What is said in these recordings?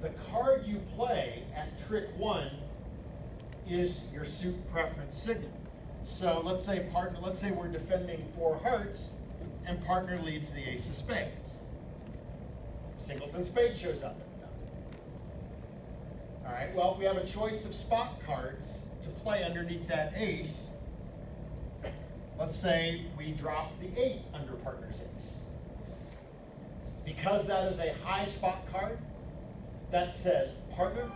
the card you play at trick 1 is your suit preference signal. So let's say we're defending 4 hearts and partner leads the ace of spades. Singleton spade shows up. All right, well, we have a choice of spot cards to play underneath that ace. Let's say we drop the 8 under partner's ace. Because that is a high spot card, that says partner,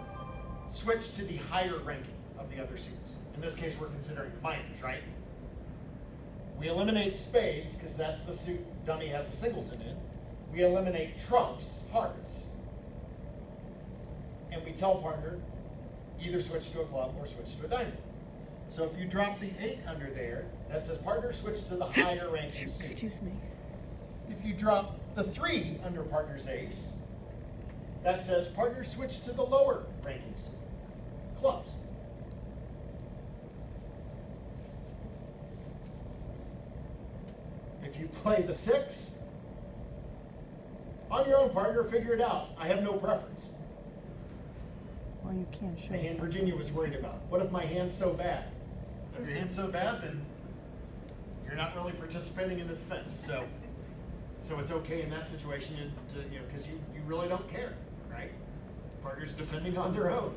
switch to the higher ranking of the other suits. In this case, we're considering the minors, right? We eliminate spades, because that's the suit dummy has a singleton in. We eliminate trumps, hearts. And we tell partner, either switch to a club or switch to a diamond. So if you drop the 8 under there, that says partner, switch to the higher ranking suit. Excuse me. If you drop the 3 under partner's ace, that says partner, switch to the lower ranking suit, clubs. If you play the 6, on your own, partner, figure it out. I have no preference. Well, you can't show The hand Virginia was worried about. What if my hand's so bad? If your hand's so bad, then you're not really participating in the defense. So it's okay in that situation because you really don't care, right? Partner's defending on their own.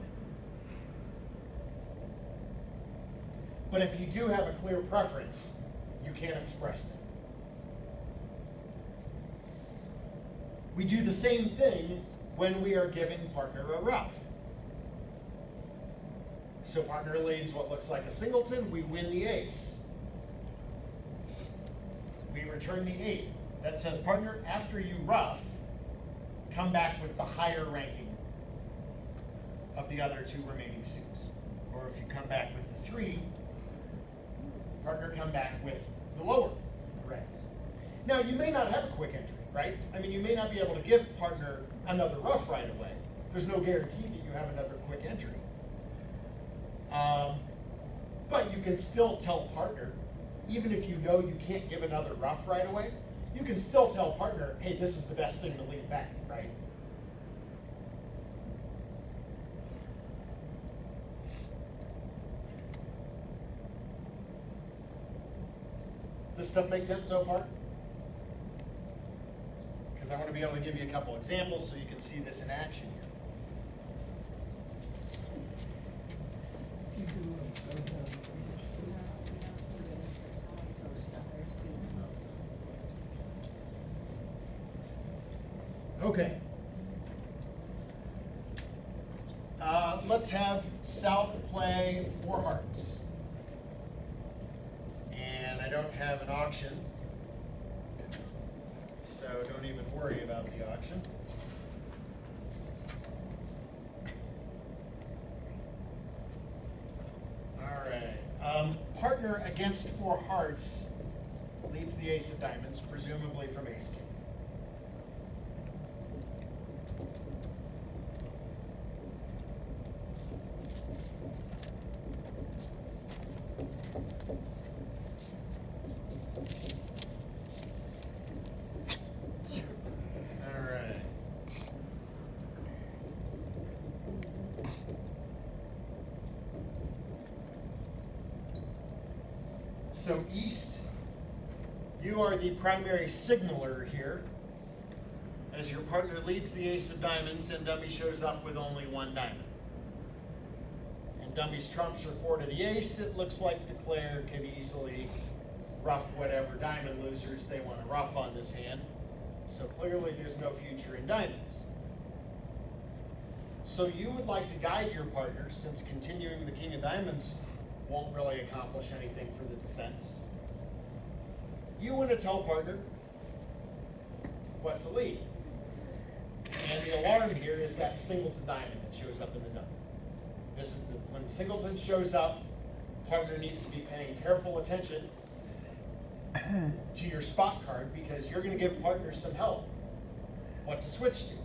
But if you do have a clear preference, you can't express it. We do the same thing when we are giving partner a ruff. So partner leads what looks like a singleton, we win the ace. We return the 8. That says partner, after you ruff, come back with the higher ranking of the other 2 remaining suits. Or if you come back with the 3, partner, come back with the lower rank. Now you may not have a quick entry, right? I mean, you may not be able to give partner another ruff right away. There's no guarantee that you have another quick entry. But you can still tell partner, even if you know you can't give another ruff right away, you can still tell partner, hey, this is the best thing to lead back, right? This stuff make sense so far? Because I want to be able to give you a couple examples so you can see this in action here. Okay. Let's have South play 4 hearts. And I don't have an auction, so don't even worry about the auction. All right. Partner against 4 hearts leads the ace of diamonds, presumably from ace king. So East, you are the primary signaler here, as your partner leads the ace of diamonds and dummy shows up with only 1 diamond. And dummy's trumps are 4 to the ace. It looks like declare can easily ruff whatever diamond losers they want to ruff on this hand. So clearly there's no future in diamonds. So you would like to guide your partner, since continuing the king of diamonds won't really accomplish anything for the defense. You want to tell partner what to lead. And the alarm here is that singleton diamond that shows up in the dummy. This is when the singleton shows up, partner needs to be paying careful attention to your spot card, because you're going to give partner some help what to switch to.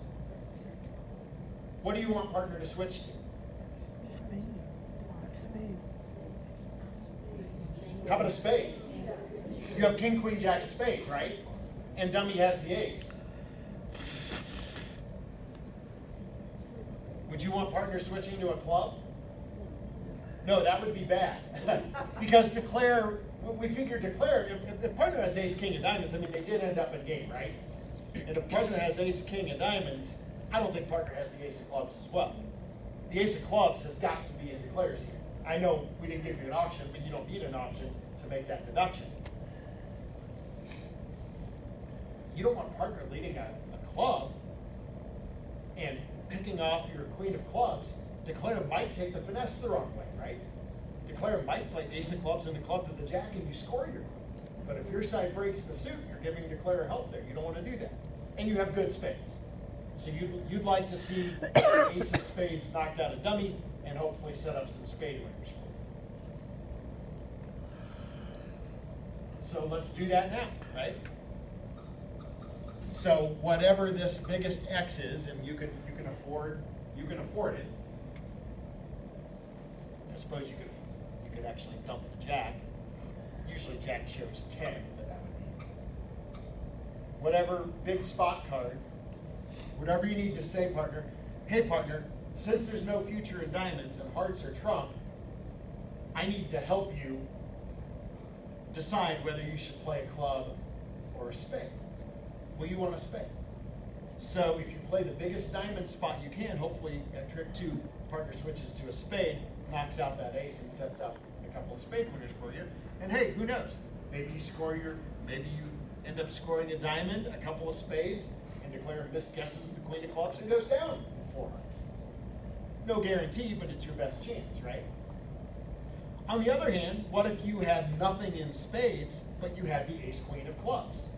What do you want partner to switch to? Spade. Spade. How about a spade? You have king, queen, jack of spades, right? And dummy has the ace. Would you want partner switching to a club? No, that would be bad. Because declare, we figured declare, if partner has ace, king of diamonds, I mean, they did end up in game, right? And if partner has ace, king of diamonds, I don't think partner has the ace of clubs as well. The ace of clubs has got to be in declares here. I know we didn't give you an auction, but you don't need an auction to make that deduction. You don't want partner leading a club and picking off your queen of clubs. Declare might take the finesse the wrong way, right? Declare might play ace of clubs and the club to the jack and you score your queen. But if your side breaks the suit, you're giving declare help there. You don't want to do that. And you have good spades. So you'd like to see ace of spades knock down a dummy and hopefully set up some spade winners for you. So let's do that now, right? So whatever this biggest X is, and you can afford it. I suppose you could actually dump the jack. Usually jack shows 10, but that would be whatever big spot card, whatever you need to say, partner. Hey partner, since there's no future in diamonds and hearts are trump, I need to help you decide whether you should play a club or a spade. Well, you want a spade. So if you play the biggest diamond spot you can, hopefully at trick 2, partner switches to a spade, knocks out that ace and sets up a couple of spade winners for you. And hey, who knows? Maybe you end up scoring a diamond, a couple of spades, and declare misguesses the queen of clubs and goes down in 4 hearts. No guarantee, but it's your best chance, right? On the other hand, what if you had nothing in spades, but you had the ace queen of clubs?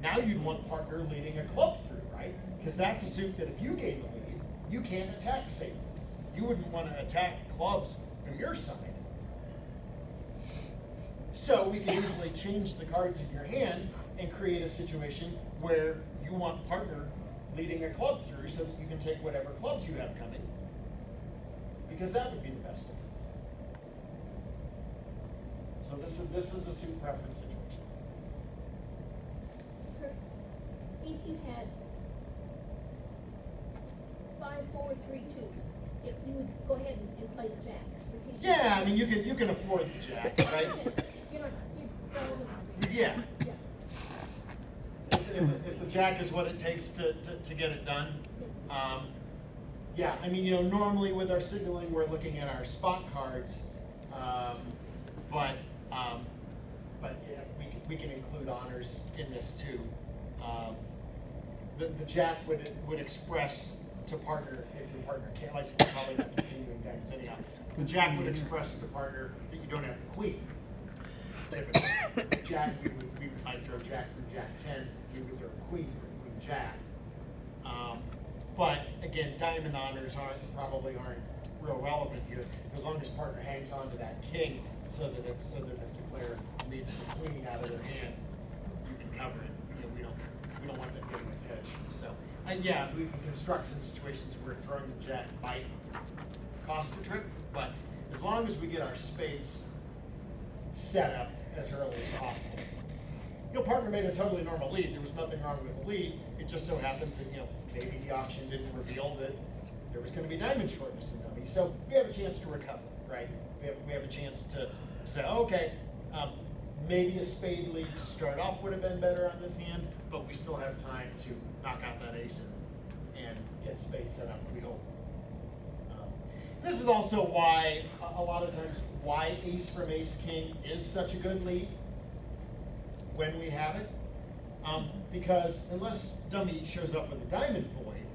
Now you'd want partner leading a club through, right? Because that's a suit that if you gain the lead, you can't attack safely. You wouldn't want to attack clubs from your side. So we can easily change the cards in your hand and create a situation where you want partner leading a club through so that you can take whatever clubs you have coming, because that would be the best defense. So this is a suit preference situation. If you had 5, 4, 3, 2, you would go ahead and play the jack. Yeah, I mean you can afford the jack, right? Yeah. If the jack is what it takes to get it done. Yeah, I mean, normally with our signaling we're looking at our spot cards, but yeah, we can include honors in this too. The jack would express to partner, if your partner can't, like probably not continuing diamonds anyhow. The jack would express to partner that you don't have the queen. Typically, jack, I'd throw jack from jack 10, we would throw queen from queen jack. But again, diamond honors probably aren't real relevant here, as long as partner hangs on to that king, so that if the player leads the queen out of their hand, you can cover it. We don't want that getting a pitch. So yeah, we can construct some situations where throwing the jack might cost a trick, but as long as we get our spades set up as early as possible. Partner made a totally normal lead. There was nothing wrong with the lead. It just so happens that maybe the auction didn't reveal that there was going to be diamond shortness in dummy. So we have a chance to recover, right? We have a chance to say, okay, maybe a spade lead to start off would have been better on this hand, but we still have time to knock out that ace and get spades set up, we hope. This is also why, a lot of times, why ace from ace king is such a good lead when we have it. Because unless dummy shows up with a diamond void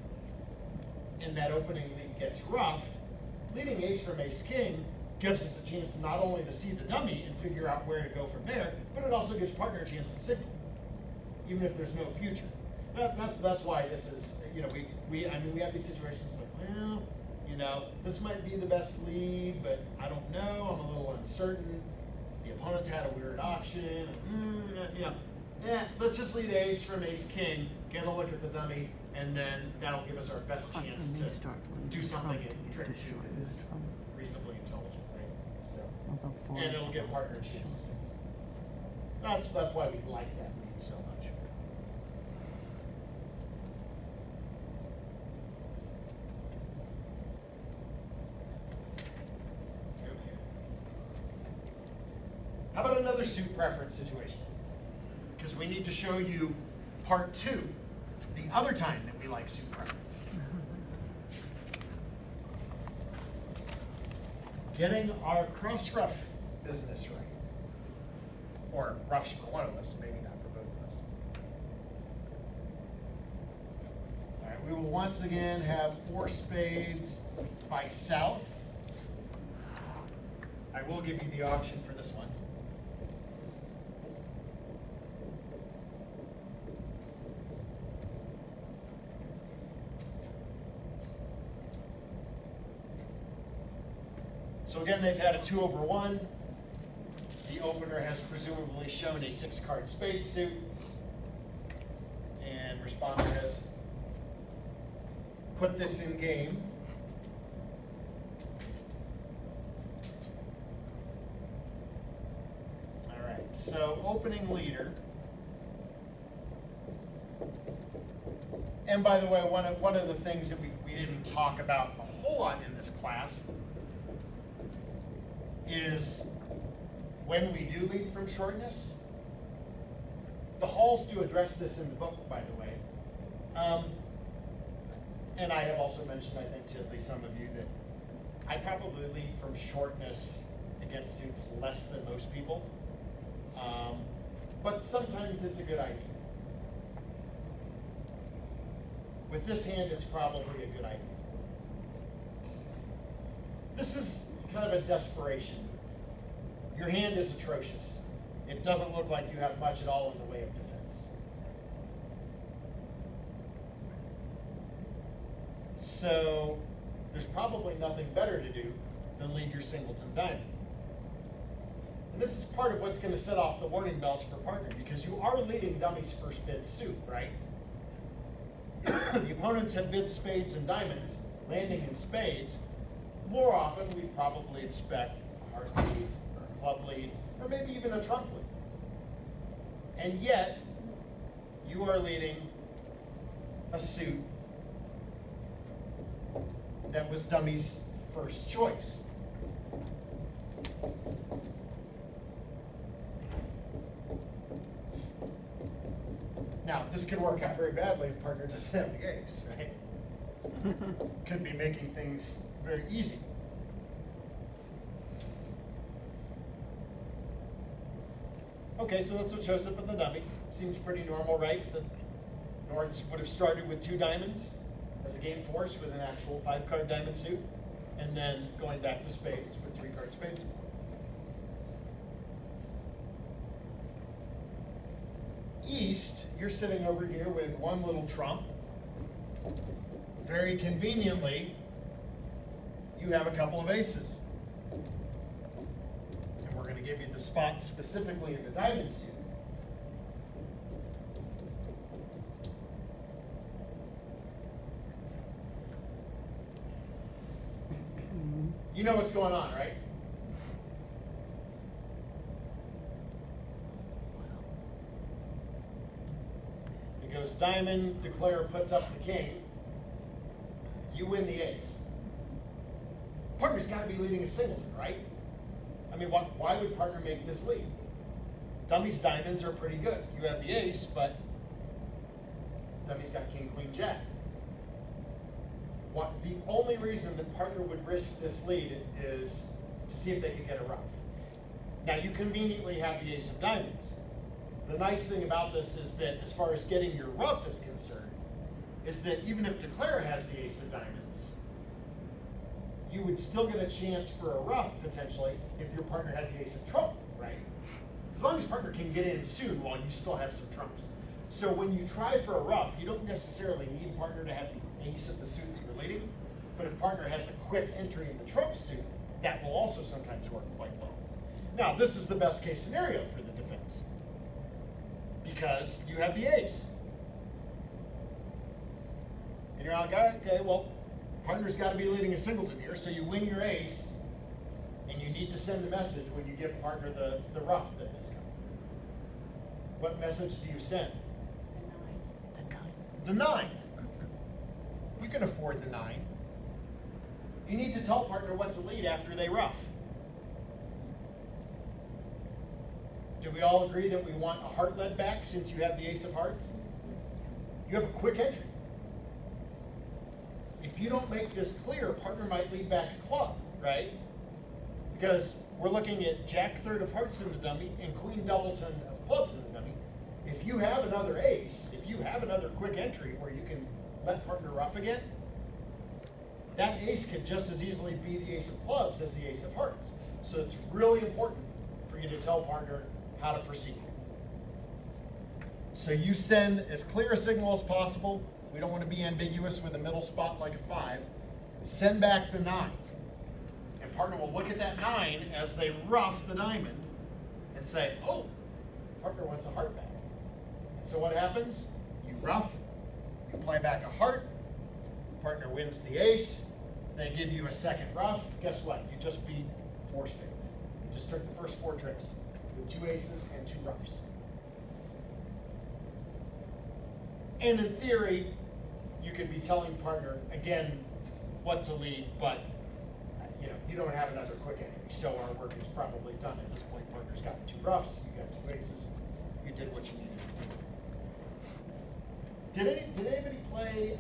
and that opening lead gets roughed, leading ace from ace king gives us a chance not only to see the dummy and figure out where to go from there, but it also gives partner a chance to signal, even if there's no future. That's why this is, we have these situations like, well, this might be the best lead, but I don't know, I'm a little uncertain. The opponent's had a weird auction, let's just lead ace from ace king, get a look at the dummy, and then that'll give us our best chance to do something in trick 2 that is reasonably intelligent, right? So, and it'll give partner a chance to signal. That's why we like that lead so much. suit preference situation. Because we need to show you part 2, the other time that we like suit preference. Getting our cross ruff business right. Or roughs for one of us, maybe not for both of us. All right, we will once again have 4 spades by south. I will give you the auction for this one. So again, they've had a 2/1. The opener has presumably shown a 6-card spade suit. And responder has put this in game. All right, so opening leader. And by the way, one of the things that we didn't talk about a whole lot in this class is when we do lead from shortness. The halls do address this in the book, by the way. And I have also mentioned, I think, to at least some of you, that I probably lead from shortness against suits less than most people. But sometimes it's a good idea. With this hand, it's probably a good idea. This is kind of a desperation move. Your hand is atrocious. It doesn't look like you have much at all in the way of defense. So there's probably nothing better to do than lead your singleton diamond. And this is part of what's going to set off the warning bells for partner, because you are leading dummy's first bid suit, right? The opponents have bid spades and diamonds, landing in spades. More often, we probably expect a heart lead, or a club lead, or maybe even a trump lead. And yet, you are leading a suit that was dummy's first choice. Now, this could work out very badly if partner doesn't have the ace, right? Could be making things very easy. Okay, so that's what shows up in the dummy. Seems pretty normal, right? The Norths would have started with 2 diamonds as a game force with an actual 5-card diamond suit, and then going back to spades with 3-card spades. East, you're sitting over here with 1 little trump. Very conveniently, you have a couple of aces. And we're going to give you the spot specifically in the diamond suit. You know what's going on, right? It goes diamond, declare, puts up the king. You win the ace. Partner's got to be leading a singleton, right? I mean, why would partner make this lead? Dummy's diamonds are pretty good. You have the ace, but dummy's got king, queen, jack. The only reason that partner would risk this lead is to see if they could get a ruff. Now, you conveniently have the ace of diamonds. The nice thing about this is that as far as getting your ruff is concerned, is that even if declare has the ace of diamonds, you would still get a chance for a ruff potentially if your partner had the ace of trump, right? As long as partner can get in soon while you still have some trumps. So when you try for a ruff, you don't necessarily need partner to have the ace of the suit that you're leading, but if partner has a quick entry in the trump suit, that will also sometimes work quite well. Now, this is the best case scenario for the defense, because you have the ace. And you're like, okay, well, partner's got to be leading a singleton here, so you win your ace, and you need to send a message when you give partner the ruff that is coming. What message do you send? The 9. You can afford the 9. You need to tell partner what to lead after they ruff. do we all agree that we want a heart lead back since you have the ace of hearts? You have a quick entry. If you don't make this clear, partner might lead back a club, right? Because we're looking at jack third of hearts in the dummy and queen doubleton of clubs in the dummy. If you have another ace, if you have another quick entry where you can let partner ruff again, that ace could just as easily be the ace of clubs as the ace of hearts. So it's really important for you to tell partner how to proceed. So you send as clear a signal as possible. We don't want to be ambiguous with a middle spot like a 5. Send back the 9. And partner will look at that 9 as they ruff the diamond and say, oh, partner wants a heart back. And so what happens? You ruff, you play back a heart, partner wins the ace, they give you a second ruff. Guess what? You just beat 4 spades. You just took the first 4 tricks with 2 aces and 2 ruffs. And in theory, you could be telling partner, again, what to lead, but you don't have another quick entry. So our work is probably done at this point. Partner's got 2 ruffs, you got 2 aces, you did what you needed to do. Did anybody play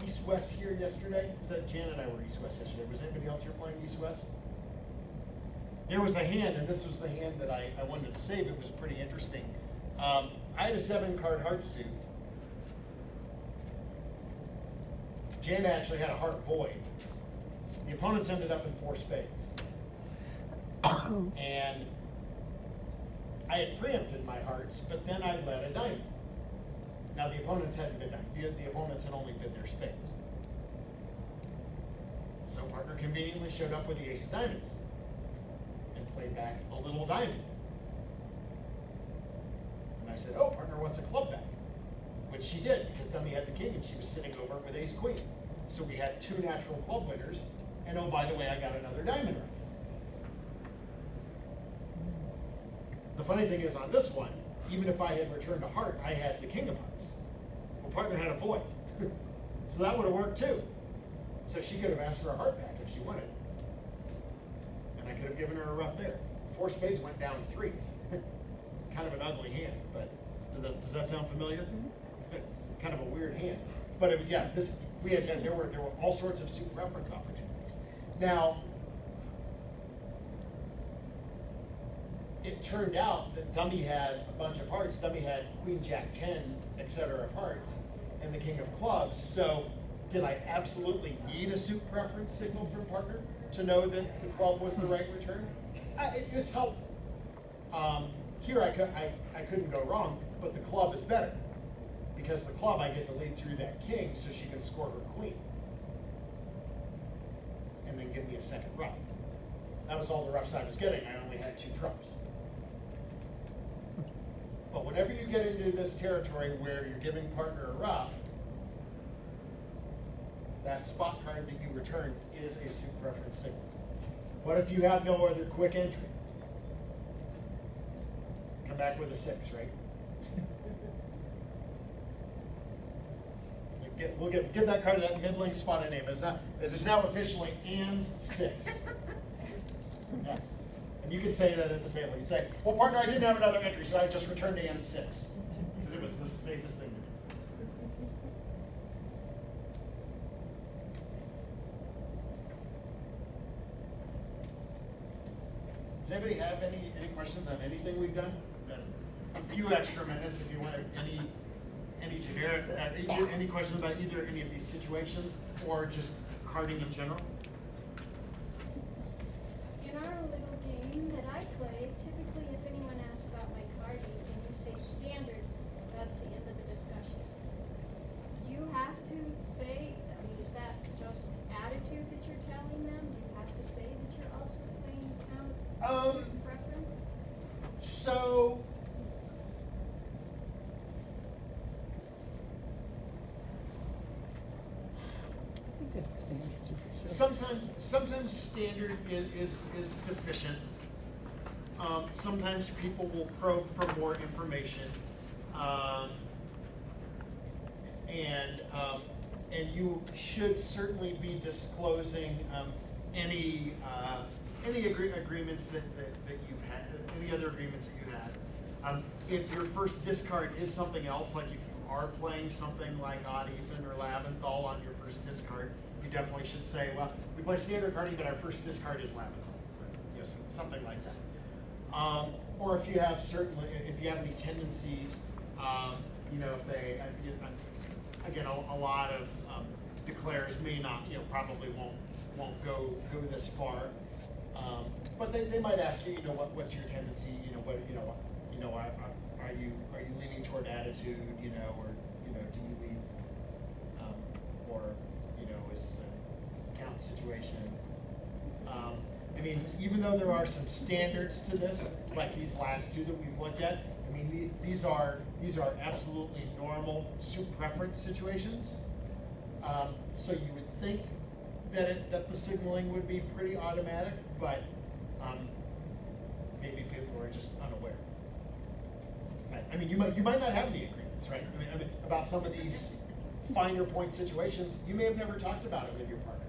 East-West here yesterday? Was that Jan and I were East-West yesterday? Was anybody else here playing East-West? There was a hand, and this was the hand that I wanted to save. It was pretty interesting. I had a 7-card heart suit. Jan actually had a heart void. The opponents ended up in 4 spades. And I had preempted my hearts, but then I led a diamond. Now the opponents hadn't bid diamond. The opponents had only bid their spades. So partner conveniently showed up with the ace of diamonds and played back a little diamond. And I said, oh, partner wants a club back. Which she did, because dummy had the king and she was sitting over it with ace queen. So we had 2 natural club winners, and oh, by the way, I got another diamond ruff. The funny thing is on this one, even if I had returned a heart, I had the king of hearts. Well, partner had a void. So that would have worked too. So she could have asked for a heart back if she wanted. And I could have given her a ruff there. 4 spades went down 3. Kind of an ugly hand, but does that sound familiar? Mm-hmm. Kind of a weird hand. But yeah, there were all sorts of suit reference opportunities. Now, it turned out that dummy had a bunch of hearts. Dummy had queen, jack, 10, etc. of hearts, and the king of clubs. So did I absolutely need a suit preference signal from partner to know that the club was the right return? It was helpful. Here I couldn't go wrong, but the club is better. Because the club I get to lead through that king so she can score her queen. And then give me a second ruff. That was all the ruffs I was getting. I only had 2 trumps. But whenever you get into this territory where you're giving partner a ruff, that spot card that you return is a suit preference signal. What if you have no other quick entry? Come back with a 6, right? We'll give that card that middling spotted name. It is now officially Ann's 6. Yeah. And you could say that at the table. You'd say, well, partner, I didn't have another entry, so I just returned Ann's 6. Because it was the safest thing to do. Does anybody have any questions on anything we've done? A few extra minutes if you want any generic, any questions about either any of these situations or just carding in general? In our little game that I play, typically if anyone asks about my carding and you say standard, that's the end of the discussion. Do you have to say, is that just attitude that you're telling them? Do you have to say that you're also playing out preference? So, That's standard. sometimes standard is sufficient. Sometimes people will probe for more information, and you should certainly be disclosing any agreements that you've had, any other agreements that you had. If your first discard is something else, like if you are playing something like Odd Ethan or Laventhal on your first discard, you definitely should say, well, we play standard carding, but our first discard is Laventhal. You know, something like that. Or if you have if you have any tendencies, you know, if they, again, a lot of declares may not, you know, probably won't go this far. But they might ask you, you know, what's your tendency, you know, are you leaning toward attitude, you know, or, you know, do you lead, or, you know, is this a count situation? I mean, even though there are some standards to this, like these last two that we've looked at, I mean, these are absolutely normal suit preference situations. So you would think that the signaling would be pretty automatic, but maybe people are just unaware. Right? I mean, you might not have any agreements, right? I mean, about some of these finer point situations, you may have never talked about it with your partner.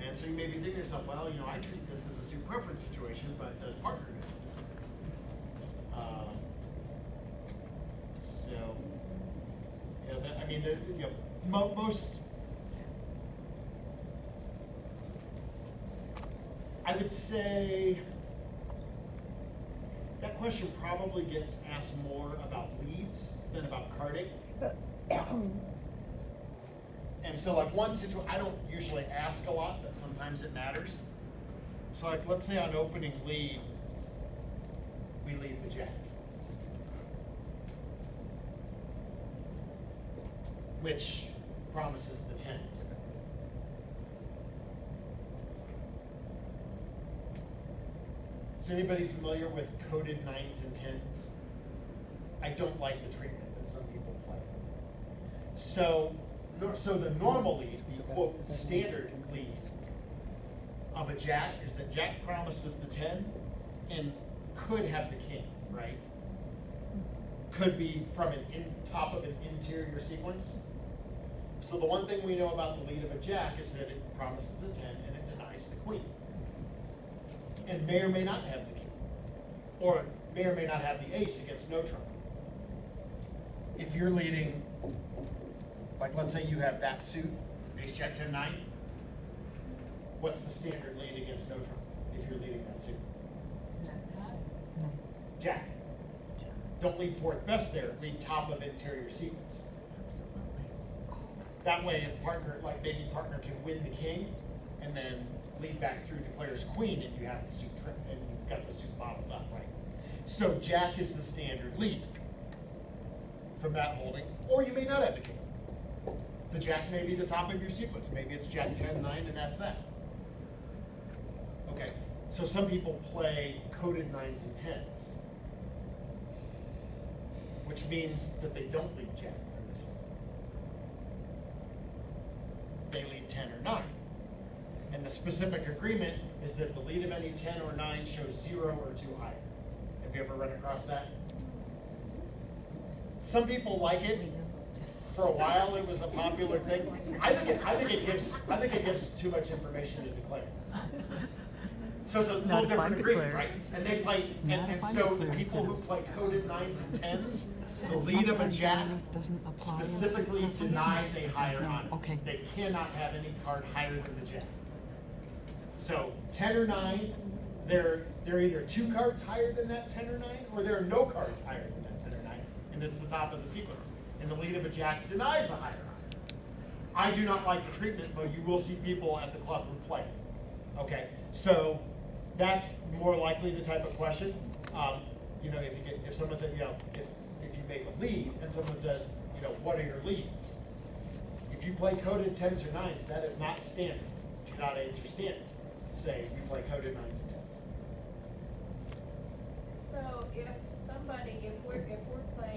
And so you may be thinking to yourself, well, you know, I treat this as a suit preference situation, but does partner do this? So, you know, I mean, you know, most, I would say that question probably gets asked more about leads than about carding. And so like one situation, I don't usually ask a lot, but sometimes it matters. So like, let's say on opening lead, we lead the jack, which promises the 10 typically. Is anybody familiar with coded 9s and 10s? I don't like the treatment that some people play. So the normal lead, the quote standard lead of a jack is that jack promises the 10 and could have the king, right? Could be from top of an interior sequence. So the one thing we know about the lead of a jack is that it promises the 10 and it denies the queen. And may or may not have the king. Or may or may not have the ace against no trump. If you're leading, like let's say you have that suit, ace jack 10 9, what's the standard lead against no trump if you're leading that suit? Jack. Don't lead fourth best there, lead top of interior sequence. That way if partner, like maybe partner can win the king and then lead back through declares queen and you have the suit and you've got the suit bottled up, right? So jack is the standard lead from that holding, or you may not have the king. The jack may be the top of your sequence. Maybe it's jack 10 9 and that's that. Okay, so some people play coded 9s and 10s, which means that they don't lead jack from this one. They lead 10 or 9. And the specific agreement is that the lead of any 10 or 9 shows 0 or 2 higher. Have you ever run across that? Some people like it. For a while, it was a popular thing. I think it gives too much information to declare. So it's a little different agreement, right? And they play, and so the people who play coded 9s and 10s, the lead of a jack specifically denies a higher honor. Okay. They cannot have any card higher than the jack. So 10 or 9, they're either 2 cards higher than that 10 or 9, or there are no cards higher than that 10 or 9, and it's the top of the sequence. And the lead of a jack denies a higher honor. I do not like the treatment, but you will see people at the club who play it. Okay, so that's more likely the type of question. You know, if someone said, you know, if you make a lead and someone says, you know, what are your leads? If you play coded 10s or 9s, that is not standard. Do not answer standard. Say if you play coded 9s and 10s. So if we're playing